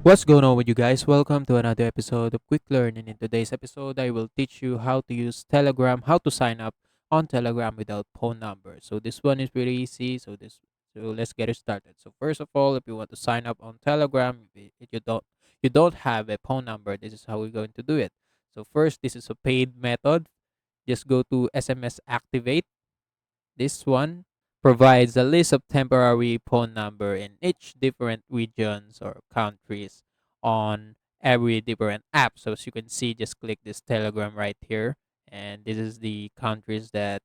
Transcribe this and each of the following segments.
What's going on with you guys? Welcome to another episode of Quick Learn. And in today's episode, I will teach you how to use Telegram, how to sign up on Telegram without phone number. So this one is pretty easy. So let's get it started. So first of all, if you want to sign up on Telegram, if you don't have a phone number, this is how we're going to do it. So first, this is a paid method. Just go to SMS Activate. This one provides a list of temporary phone number in each different regions or countries on every different app. So as you can see, just click this Telegram right here, and this is the countries that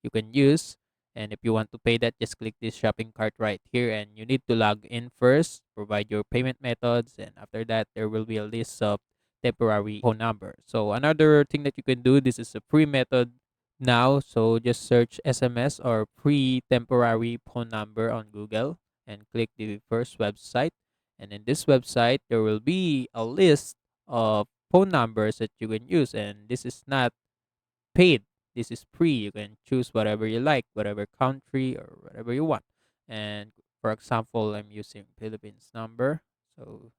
you can use. And if you want to pay that, just click this shopping cart right here, and you need to log in first, provide your payment methods, and after that, there will be a list of temporary phone number. So another thing that you can do, this is a free method now. So just search SMS or free temporary phone number on Google and click the first website. And in this website, there will be a list of phone numbers that you can use. And this is not paid. This is free. You can choose whatever you like, whatever country or whatever you want. And for example, I'm using Philippines number. So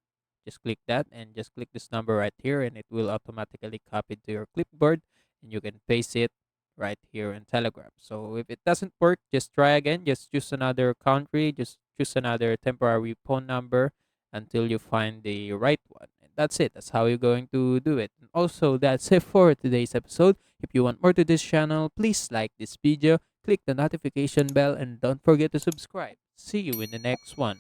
just click that and just click this number right here, and it will automatically copy to your clipboard, and you can paste it right here in Telegram. So if it doesn't work, just try again. Just choose another country, just choose another temporary phone number until you find the right one. And that's it. That's how you're going to do it. And also, that's it for today's episode. If you want more to this channel, please like this video, click the notification bell, and don't forget to subscribe. See you in the next one.